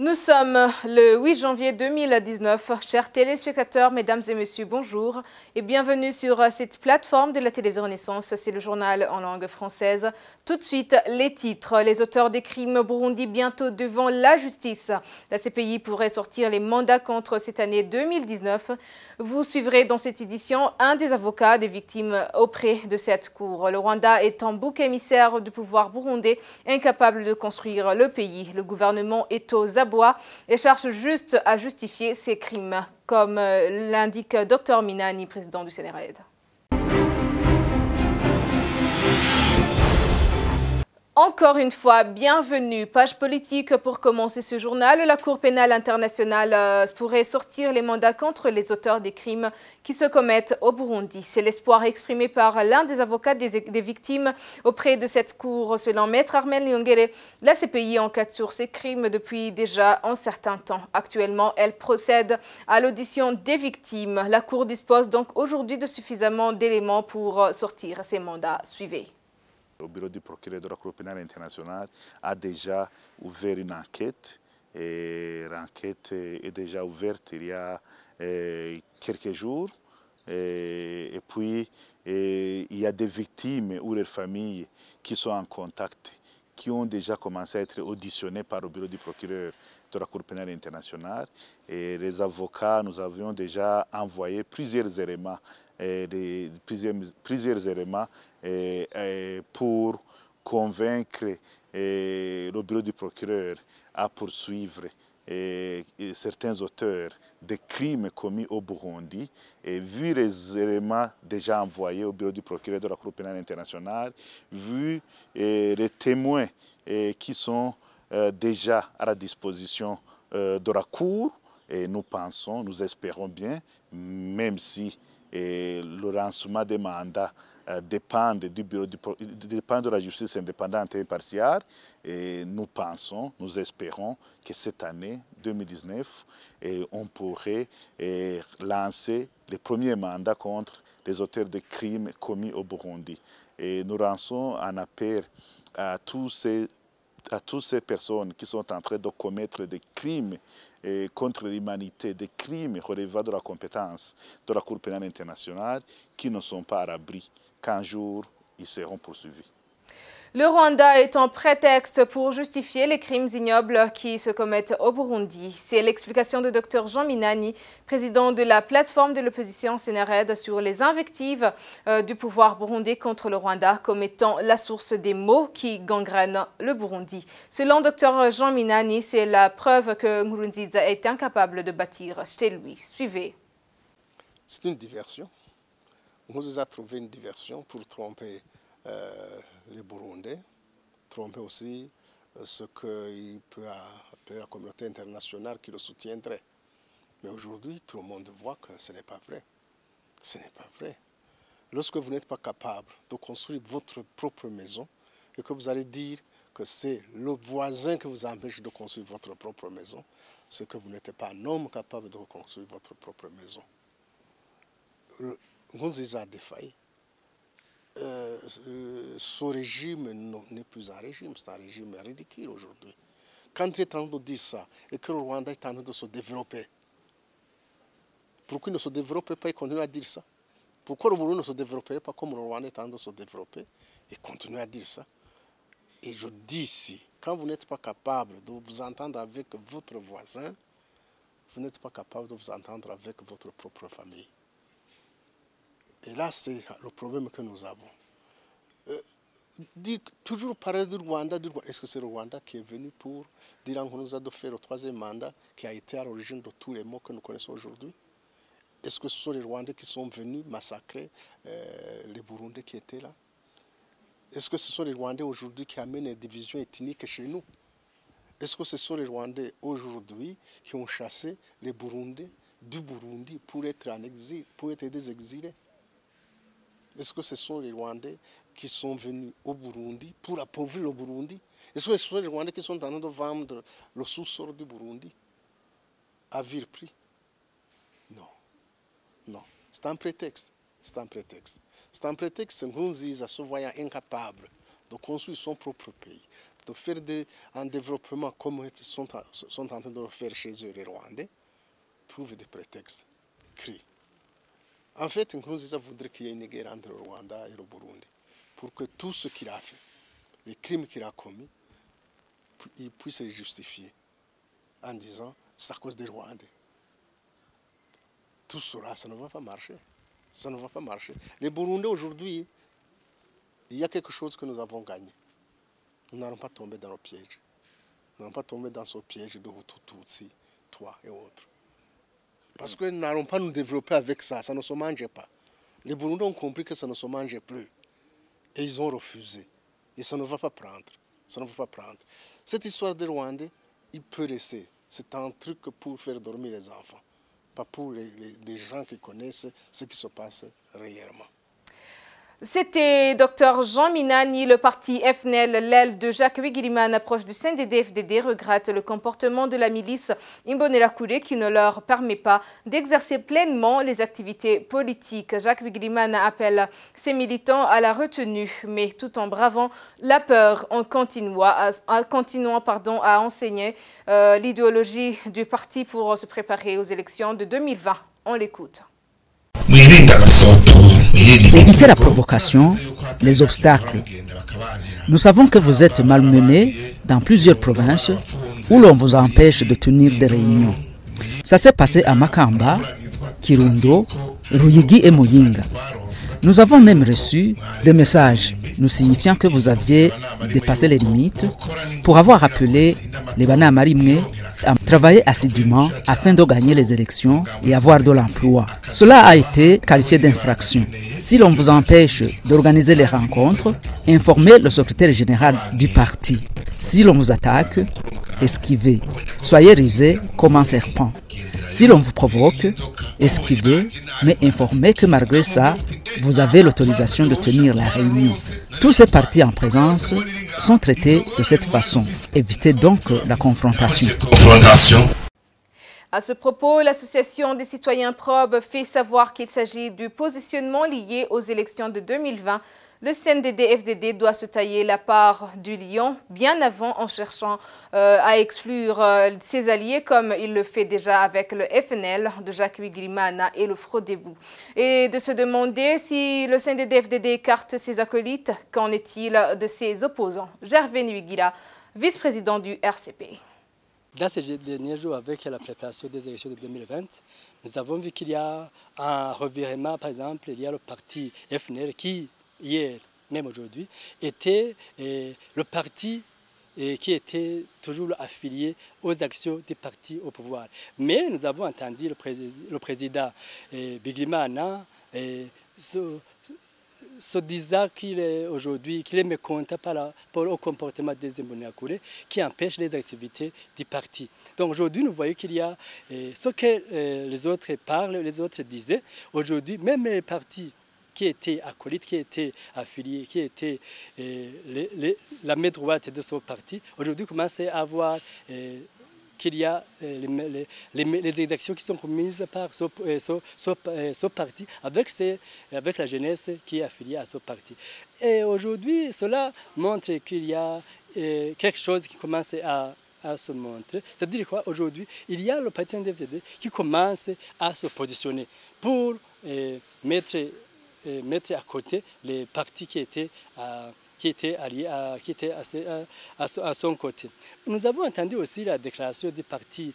Nous sommes le 8 janvier 2019. Chers téléspectateurs, mesdames et messieurs, bonjour et bienvenue sur cette plateforme de la télévision Renaissance. C'est le journal en langue française. Tout de suite, les titres. Les auteurs des crimes au Burundi bientôt devant la justice. La CPI pourrait sortir les mandats contre cette année 2019. Vous suivrez dans cette édition un des avocats des victimes auprès de cette cour. Le Rwanda est en bouc émissaire du pouvoir burundais, incapable de construire le pays. Le gouvernement est aux abois et cherche juste à justifier ses crimes, comme l'indique Dr Minani, président du CNRD. Encore une fois, bienvenue. Page politique pour commencer ce journal. La Cour pénale internationale pourrait sortir les mandats contre les auteurs des crimes qui se commettent au Burundi. C'est l'espoir exprimé par l'un des avocats des victimes auprès de cette Cour. Selon Maître Armel Nyongere, la CPI enquête sur ces crimes depuis déjà un certain temps. Actuellement, elle procède à l'audition des victimes. La Cour dispose donc aujourd'hui de suffisamment d'éléments pour sortir ces mandats. Suivez. Le bureau du procureur de la Cour pénale internationale a déjà ouvert une enquête. Et l'enquête est déjà ouverte il y a quelques jours. Et puis, il y a des victimes ou leurs familles qui sont en contact, qui ont déjà commencé à être auditionnées par le bureau du procureur de la Cour pénale internationale. Et les avocats, nous avions déjà envoyé plusieurs éléments, pour convaincre le bureau du procureur à poursuivre certains auteurs de crimes commis au Burundi. Et vu les éléments déjà envoyés au bureau du procureur de la Cour pénale internationale, vu les témoins qui sont déjà à la disposition de la Cour, et nous pensons, nous espérons bien, même si le lancement des mandats dépend de la justice indépendante et impartiale, et nous pensons, nous espérons que cette année 2019, on pourrait lancer les premiers mandats contre les auteurs de crimes commis au Burundi. Et nous lançons un appel à toutes ces personnes qui sont en train de commettre des crimes contre l'humanité, des crimes relevant de la compétence de la Cour pénale internationale, qui ne sont pas à l'abri qu'un jour ils seront poursuivis. Le Rwanda est un prétexte pour justifier les crimes ignobles qui se commettent au Burundi. C'est l'explication de Dr Jean Minani, président de la plateforme de l'opposition CNRD, sur les invectives du pouvoir burundais contre le Rwanda comme étant la source des maux qui gangrènent le Burundi. Selon Dr Jean Minani, c'est la preuve que Nkurunziza est incapable de bâtir chez lui. Suivez. C'est une diversion. Nkurunziza a trouvé une diversion pour tromper les Burundais, tromper aussi ce qu'il peut appeler la communauté internationale qui le soutiendrait. Mais aujourd'hui, tout le monde voit que ce n'est pas vrai. Ce n'est pas vrai. Lorsque vous n'êtes pas capable de construire votre propre maison et que vous allez dire que c'est le voisin qui vous empêche de construire votre propre maison, c'est que vous n'êtes pas un homme capable de reconstruire votre propre maison. Nkurunziza a défailli. Ce régime n'est plus un régime, c'est un régime ridicule aujourd'hui. Quand il est en train de dire ça et que le Rwanda est en train de se développer, pourquoi il ne se développe pas et continue à dire ça? Pourquoi le Burundi ne se développerait pas comme le Rwanda est en train de se développer et continue à dire ça? Et je dis ici, quand vous n'êtes pas capable de vous entendre avec votre voisin, vous n'êtes pas capable de vous entendre avec votre propre famille. Et là, c'est le problème que nous avons. Toujours parler du Rwanda, est-ce que c'est le Rwanda qui est venu pour dire qu'on nous a de faire le troisième mandat qui a été à l'origine de tous les maux que nous connaissons aujourd'hui? Est-ce que ce sont les Rwandais qui sont venus massacrer les Burundais qui étaient là? Est-ce que ce sont les Rwandais aujourd'hui qui amènent les divisions ethniques chez nous? Est-ce que ce sont les Rwandais aujourd'hui qui ont chassé les Burundais du Burundi pour être en exil, pour être des exilés? Est-ce que ce sont les Rwandais qui sont venus au Burundi pour appauvrir le Burundi? Est-ce que ce sont les Rwandais qui sont en train de vendre le sous-sol du Burundi à vil prix? Non. Non. C'est un prétexte. C'est un prétexte. C'est un prétexte. Nkurunziza se voyant incapable de construire son propre pays, de faire un développement comme ils sont en train de le faire chez eux, les Rwandais, trouvent des prétextes, crient. En fait, Nkurunziza voudrait qu'il y ait une guerre entre le Rwanda et le Burundi, pour que tout ce qu'il a fait, les crimes qu'il a commis, il puisse les justifier en disant c'est à cause des Rwandais. Tout cela, ça ne va pas marcher. Ça ne va pas marcher. Les Burundais aujourd'hui, il y a quelque chose que nous avons gagné. Nous n'allons pas tomber dans le piège. Nous n'allons pas tomber dans ce piège de Hutu-Tutsi, toi et autres. Parce que nous n'allons pas nous développer avec ça, ça ne se mangeait pas. Les Burundais ont compris que ça ne se mangeait plus. Et ils ont refusé. Et ça ne va pas prendre. Ça ne va pas prendre. Cette histoire des Rwandais, il peut laisser. C'est un truc pour faire dormir les enfants. Pas pour les gens qui connaissent ce qui se passe réellement. C'était Dr Jean Minani. Le parti FNL, l'aile de Jacques Bigirimana, proche du CNDD-FDD, regrette le comportement de la milice Imbonerakure qui ne leur permet pas d'exercer pleinement les activités politiques. Jacques Bigirimana appelle ses militants à la retenue, mais tout en bravant la peur, en continuant à enseigner l'idéologie du parti pour se préparer aux élections de 2020. On l'écoute. Évitez la provocation, les obstacles. Nous savons que vous êtes malmenés dans plusieurs provinces où l'on vous empêche de tenir des réunions. Ça s'est passé à Makamba, Kirundo, Ruyigi et Muyinga. Nous avons même reçu des messages nous signifiant que vous aviez dépassé les limites pour avoir appelé les Banamarimé à travailler assidûment afin de gagner les élections et avoir de l'emploi. Cela a été qualifié d'infraction. Si l'on vous empêche d'organiser les rencontres, informez le secrétaire général du parti. Si l'on vous attaque, esquivez. Soyez rusés comme un serpent. Si l'on vous provoque, esquivez, mais informez que malgré ça, vous avez l'autorisation de tenir la réunion. Tous ces partis en présence sont traités de cette façon. Évitez donc la confrontation. À ce propos, l'association des citoyens probes fait savoir qu'il s'agit du positionnement lié aux élections de 2020. Le CNDD-FDD doit se tailler la part du lion bien avant en cherchant à exclure ses alliés comme il le fait déjà avec le FNL de Jacques Bigirimana et le Frodebo. Et de se demander si le CNDD-FDD écarte ses acolytes, qu'en est-il de ses opposants? Gervais Nuigira, vice-président du RCP. Dans ces derniers jours, avec la préparation des élections de 2020, nous avons vu qu'il y a un revirement. Par exemple, il y a le parti FNL qui, hier, même aujourd'hui, était le parti qui était toujours affilié aux actions des partis au pouvoir. Mais nous avons entendu le président Bigirimana se disant qu'il est aujourd'hui, qu'il est mécontent par rapport au comportement des Imbonerakure qui empêche les activités du parti. Donc aujourd'hui, nous voyons qu'il y a ce que les autres parlent, les autres disaient. Aujourd'hui, même les partis qui étaient acolytes, qui étaient affiliés, qui étaient la main droite de ce parti, aujourd'hui commencent à voir qu'il y a les exactions qui sont commises par ce parti avec la jeunesse qui est affiliée à ce parti. Et aujourd'hui, cela montre qu'il y a quelque chose qui commence à se montrer. C'est-à-dire qu'aujourd'hui, il y a le parti CNDD-FDD qui commence à se positionner pour mettre à côté les partis qui étaient alliés, qui étaient à son côté. Nous avons entendu aussi la déclaration du parti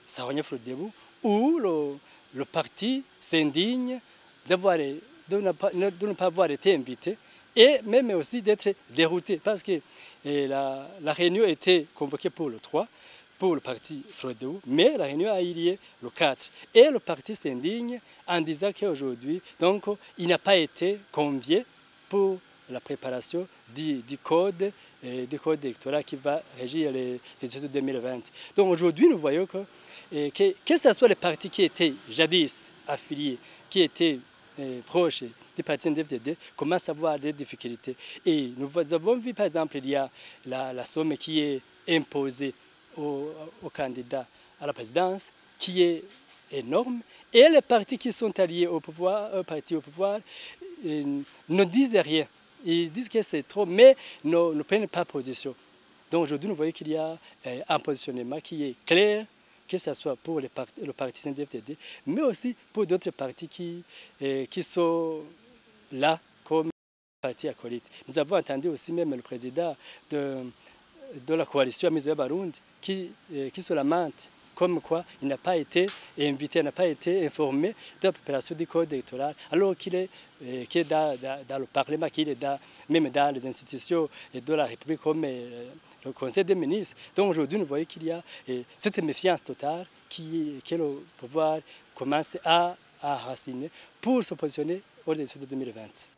Sahwanya Frodebu où le parti s'indigne de ne pas avoir été invité et même aussi d'être dérouté parce que la réunion était convoquée pour le 3 pour le parti Frodebu, mais la réunion a eu lieu le 4. Et le parti s'indigne en disant qu'aujourd'hui, donc, il n'a pas été convié pour la préparation du code électoral qui va régir les élections de 2020. Donc aujourd'hui, nous voyons que ce soit les partis qui étaient jadis affiliés, qui étaient proches des partis CNDD-FDD, commencent à avoir des difficultés. Et nous avons vu, par exemple, il y a la somme qui est imposée aux candidats à la présidence, qui est énorme. Et les partis qui sont alliés au pouvoir, ne disent rien. Ils disent que c'est trop, mais ne prennent pas position. Donc aujourd'hui, nous voyons qu'il y a un positionnement qui est clair, que ce soit pour le parti CNDD-FDD, mais aussi pour d'autres partis qui sont là comme parti acolyte. Nous avons entendu aussi même le président de la coalition Amizoya Barundi qui se lamente comme quoi il n'a pas été invité, n'a pas été informé de la préparation du code électoral, alors qu'il est dans le Parlement, qu'il est même dans les institutions de la République comme le Conseil des ministres. Donc aujourd'hui, nous voyons qu'il y a cette méfiance totale que le pouvoir commence à raciner pour se positionner aux élections de 2020.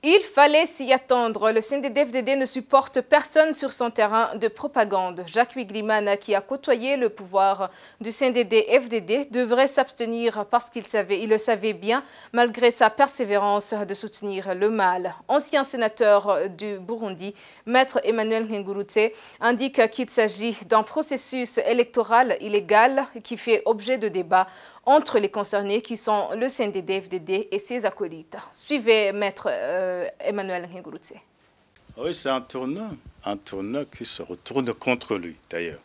Il fallait s'y attendre. Le CNDD-FDD ne supporte personne sur son terrain de propagande. Jacques Wigliman, qui a côtoyé le pouvoir du CNDD-FDD, devrait s'abstenir parce qu'il le savait bien, malgré sa persévérance de soutenir le mal. Ancien sénateur du Burundi, Maître Emmanuel Nkengurutse indique qu'il s'agit d'un processus électoral illégal qui fait objet de débat entre les concernés qui sont le CNDD-FDD et ses acolytes. Suivez Maître Emmanuel Nkengurutse. Oui, c'est un tournant qui se retourne contre lui d'ailleurs.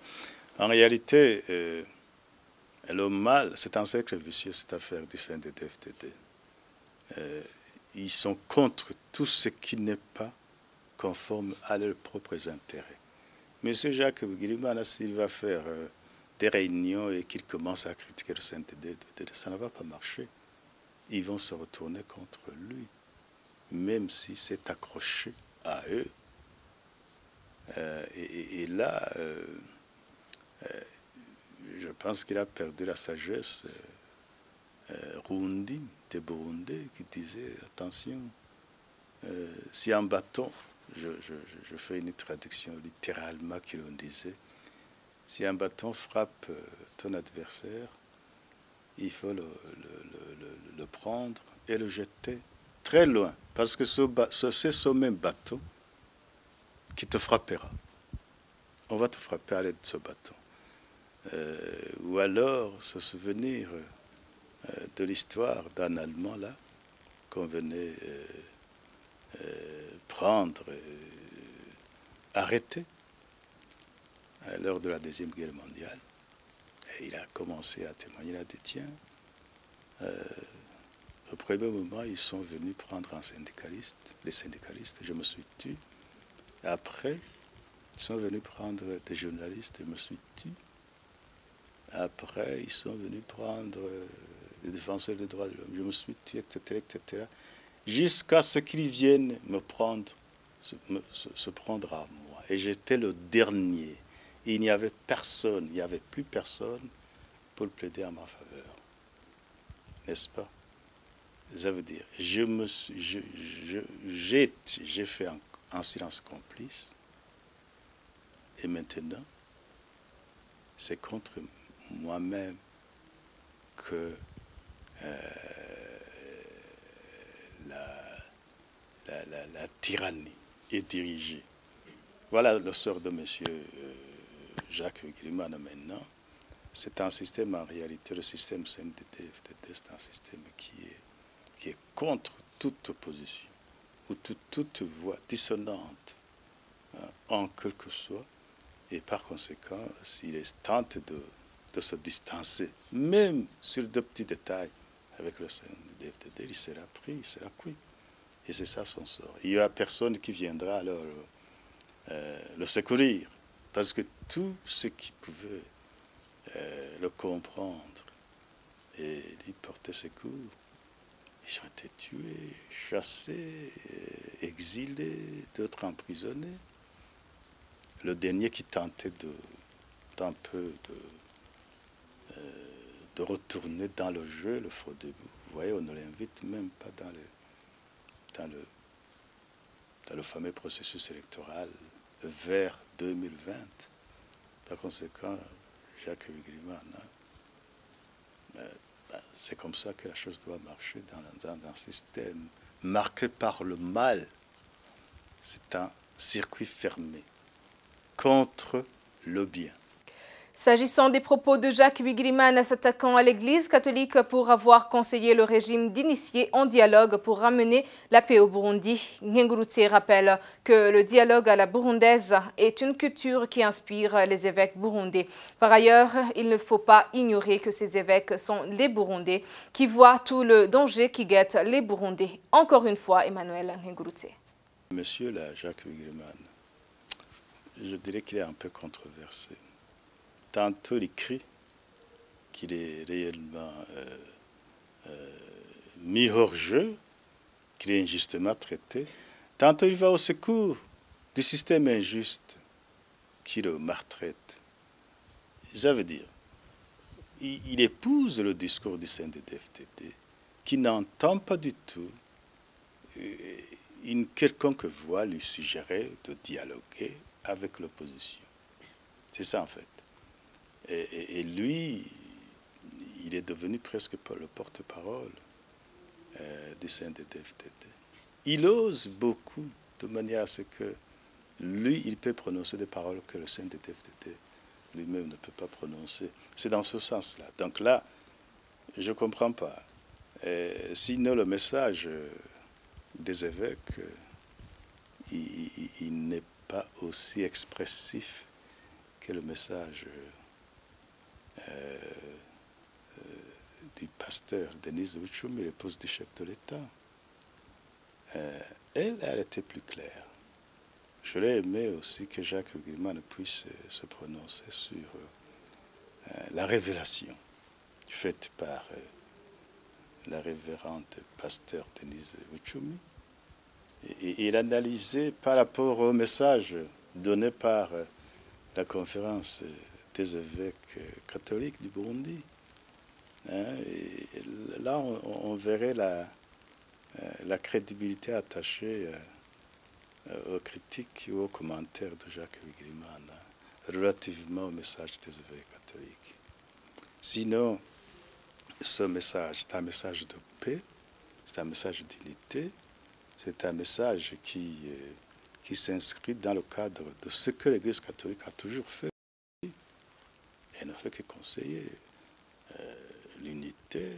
En réalité, le mal, c'est un cercle vicieux, cette affaire du CNDD-FDD. Ils sont contre tout ce qui n'est pas conforme à leurs propres intérêts. Monsieur Jacques Wigliman, s'il va faire des réunions et qu'il commence à critiquer le CNDD, ça ne va pas marcher. Ils vont se retourner contre lui, même si c'est accroché à eux. Et là, je pense qu'il a perdu la sagesse rwandine des Burundais qui disait, attention, si un bâton, je fais une traduction littéralement qui le disait, si un bâton frappe ton adversaire, il faut le prendre et le jeter très loin. Parce que c'est ce même bâton qui te frappera. On va te frapper à l'aide de ce bâton. Ou alors se souvenir de l'histoire d'un Allemand là, qu'on venait prendre, arrêter lors de la Deuxième Guerre mondiale. Et il a commencé à témoigner, il a dit, tiens, au premier moment, ils sont venus prendre un syndicaliste, les syndicalistes, je me suis tué. Après, ils sont venus prendre des journalistes, je me suis tué. Après, ils sont venus prendre des défenseurs des droits de l'homme, je me suis tué, etc., etc. Jusqu'à ce qu'ils viennent me prendre, se prendre à moi. Et j'étais le dernier. Il n'y avait personne, il n'y avait plus personne pour plaider à ma faveur. N'est-ce pas? Ça veut dire, j'ai fait un silence complice. Et maintenant, c'est contre moi-même que la tyrannie est dirigée. Voilà le sort de M. Jacques Wigliman maintenant. C'est un système, en réalité, le système CNDD-FDD, c'est un système qui est contre toute opposition, ou toute voix dissonante, en quelque soit. Et par conséquent, s'il tente de se distancer, même sur de petits détails, avec le CNDD-FDD, il sera pris, il sera cuit. Et c'est ça son sort. Il n'y a personne qui viendra alors le secourir, parce que tous ceux qui pouvaient le comprendre et lui porter secours, ils ont été tués, chassés, exilés, d'autres emprisonnés. Le dernier qui tentait d'un peu de retourner dans le jeu, le faux debout. Vous voyez, on ne l'invite même pas dans le fameux processus électoral vers 2020. Par conséquent, Jacques Wigliman, c'est comme ça que la chose doit marcher dans un système marqué par le mal. C'est un circuit fermé contre le bien. S'agissant des propos de Jacques Bigirimana s'attaquant à l'Église catholique pour avoir conseillé le régime d'initier un dialogue pour ramener la paix au Burundi, Ngengurutse rappelle que le dialogue à la burundaise est une culture qui inspire les évêques burundais. Par ailleurs, il ne faut pas ignorer que ces évêques sont les Burundais qui voient tout le danger qui guette les Burundais. Encore une fois, Emmanuel Ngengurutse. Monsieur là, Jacques Bigirimana, je dirais qu'il est un peu controversé. Tantôt il crie qu'il est réellement mis hors jeu, qu'il est injustement traité. Tantôt il va au secours du système injuste qui le maltraite. Ça veut dire, il épouse le discours du CNDD-FDD qui n'entend pas du tout une quelconque voix lui suggérer de dialoguer avec l'opposition. C'est ça en fait. Et lui, il est devenu presque le porte-parole du CNDD-FDD. Il ose beaucoup de manière à ce que lui, il peut prononcer des paroles que le CNDD-FDD lui-même ne peut pas prononcer. C'est dans ce sens-là. Donc là, je ne comprends pas. Sinon, le message des évêques, il n'est pas aussi expressif que le message du pasteur Denise Wichumi, l'épouse du chef de l'État. Elle était plus claire. J'aurais aimé aussi que Jacques Bigirimana puisse se prononcer sur la révélation faite par la révérende pasteur Denise Wichumi et l'analyser par rapport au message donné par la conférence des évêques catholiques du Burundi. Et là, on verrait la crédibilité attachée aux critiques ou aux commentaires de Jacques Bigirimana relativement au message des évêques catholiques. Sinon, ce message, c'est un message de paix, c'est un message d'unité, c'est un message qui s'inscrit dans le cadre de ce que l'Église catholique a toujours fait. Elle ne fait que conseiller l'unité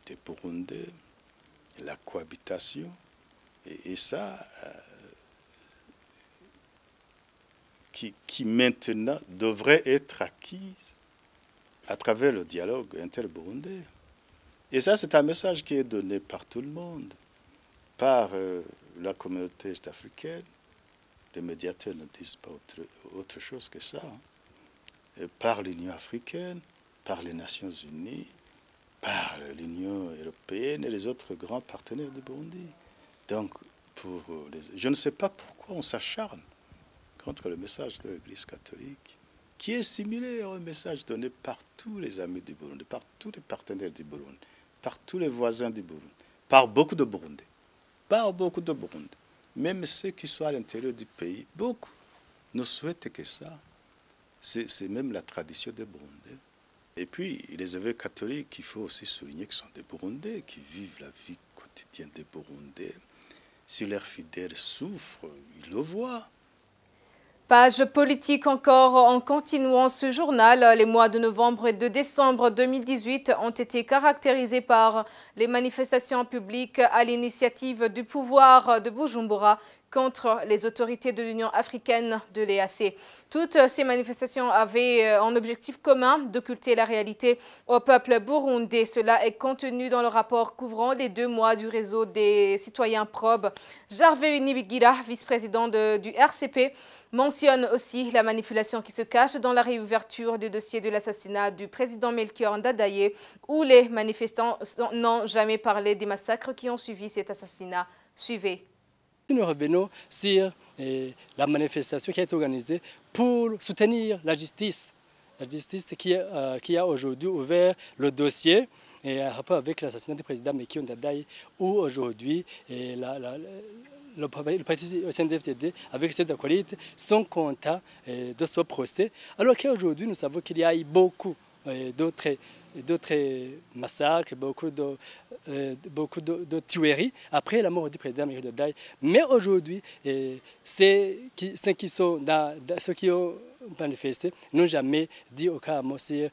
des Burundais, la cohabitation, et ça, qui maintenant devrait être acquise à travers le dialogue inter-burundais. Et ça, c'est un message qui est donné par tout le monde, par la communauté est-africaine. Les médiateurs ne disent pas autre chose que ça. Par l'Union africaine, par les Nations unies, par l'Union européenne et les autres grands partenaires du Burundi. Donc, je ne sais pas pourquoi on s'acharne contre le message de l'Église catholique, qui est similaire au message donné par tous les amis du Burundi, par tous les partenaires du Burundi, par tous les voisins du Burundi, par beaucoup de Burundais, même ceux qui sont à l'intérieur du pays, beaucoup ne souhaitent que ça. C'est même la tradition des Burundais. Et puis, les évêques catholiques, il faut aussi souligner qu'ils sont des Burundais, qui vivent la vie quotidienne des Burundais. Si leurs fidèles souffrent, ils le voient. Page politique encore en continuant ce journal. Les mois de novembre et de décembre 2018 ont été caractérisés par les manifestations publiques à l'initiative du pouvoir de Bujumbura contre les autorités de l'Union africaine de l'EAC. Toutes ces manifestations avaient un objectif commun d'occulter la réalité au peuple burundais. Cela est contenu dans le rapport couvrant les 2 mois du réseau des citoyens probes. Jarve Nibigira, vice-président du RCP, mentionne aussi la manipulation qui se cache dans la réouverture du dossier de l'assassinat du président Melchior Ndadaye, où les manifestants n'ont jamais parlé des massacres qui ont suivi cet assassinat. Suivez. Nous revenons sur la manifestation qui a été organisée pour soutenir la justice qui a aujourd'hui ouvert le dossier en rapport avec l'assassinat du président Melchior Ndadaye, où aujourd'hui le parti CNDD-FDD avec ses acolytes sont contents de ce procès, alors qu'aujourd'hui nous savons qu'il y a eu beaucoup d'autres d'autres massacres, beaucoup de tueries après la mort du président Mamadou Dadaye. Mais aujourd'hui, ceux qui ont manifesté n'ont jamais dit aucun mot sur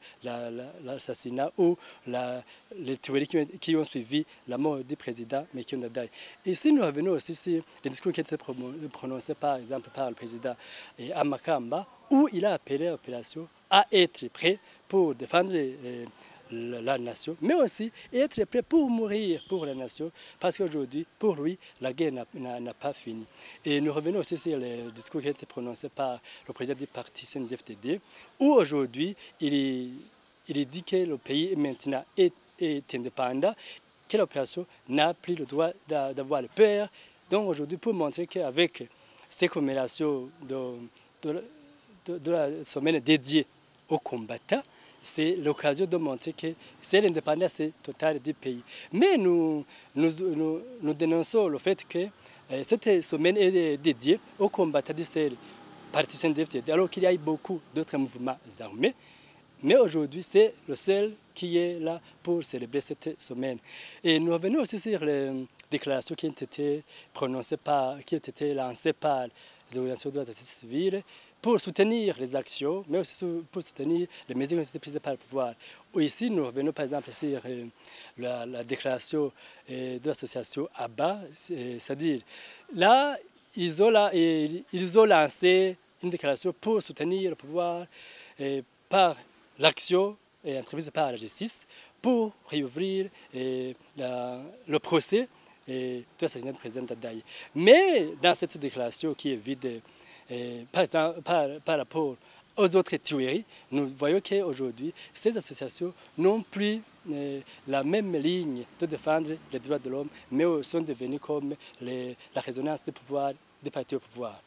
l'assassinat ou les tueries qui ont suivi la mort du président Mamadou Dadaye. Ici, nous revenons aussi sur les discours qui étaient prononcés par exemple par le président à Makamba, où il a appelé la population à être prêt pour défendre la nation, mais aussi être prêt pour mourir pour la nation, parce qu'aujourd'hui, pour lui, la guerre n'a pas fini. Et nous revenons aussi sur le discours qui a été prononcé par le président du parti CNDD-FDD, où aujourd'hui, il dit que le pays maintenant est indépendant, que la population n'a plus le droit d'avoir peur. Donc aujourd'hui, pour montrer qu'avec ces commémorations de la semaine dédiée aux combattants, c'est l'occasion de montrer que c'est l'indépendance totale du pays. Mais nous dénonçons le fait que cette semaine est dédiée aux combattants de ces partis CNDD-FDD, alors qu'il y a beaucoup d'autres mouvements armés. Mais aujourd'hui, c'est le seul qui est là pour célébrer cette semaine. Et nous revenons aussi sur les déclarations qui ont été prononcées qui ont été lancées par les organisations de la société civile pour soutenir les actions, mais aussi pour soutenir les mesures qui ont été prises par le pouvoir. Ici, nous revenons par exemple sur la déclaration de l'association ABBA, c'est-à-dire là, ils ont lancé une déclaration pour soutenir le pouvoir par l'action entreprise par la justice pour réouvrir le procès de l'assassinat du président Dadaye. Mais dans cette déclaration qui est vide, par rapport aux autres tueries, nous voyons qu'aujourd'hui, ces associations n'ont plus la même ligne de défendre les droits de l'homme, mais sont devenues comme la résonance des pouvoirs, des partis au pouvoir.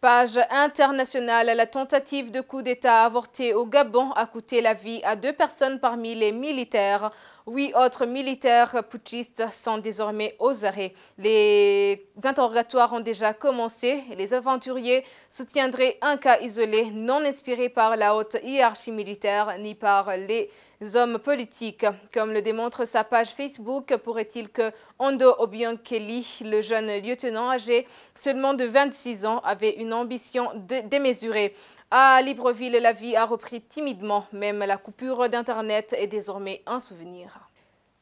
Page internationale, la tentative de coup d'État avorté au Gabon a coûté la vie à 2 personnes parmi les militaires. 8 autres militaires putschistes sont désormais aux arrêts. Les interrogatoires ont déjà commencé. Les aventuriers soutiendraient un cas isolé non inspiré par la haute hiérarchie militaire ni par les hommes politiques. Comme le démontre sa page Facebook, pourrait-il que Ondo Obiankeli, le jeune lieutenant âgé seulement de 26 ans, avait une ambition démesurée. À Libreville, la vie a repris timidement. Même la coupure d'Internet est désormais un souvenir.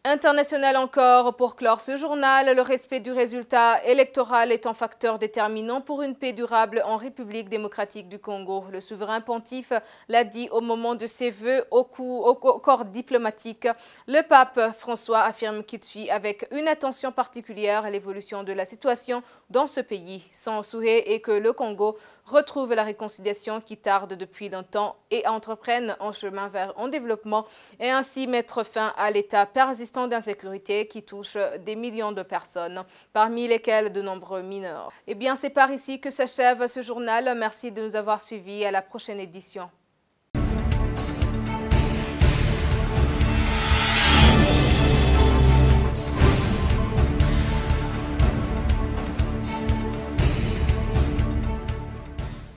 International encore, pour clore ce journal, le respect du résultat électoral est un facteur déterminant pour une paix durable en République démocratique du Congo. Le souverain pontife l'a dit au moment de ses vœux au corps diplomatique. Le pape François affirme qu'il suit avec une attention particulière l'évolution de la situation dans ce pays. Son souhait est que le Congo retrouve la réconciliation qui tarde depuis longtemps et entreprenne un chemin vers un développement et ainsi mettre fin à l'état persistant d'insécurité qui touche des millions de personnes, parmi lesquelles de nombreux mineurs. Eh bien, c'est par ici que s'achève ce journal. Merci de nous avoir suivis. À la prochaine édition.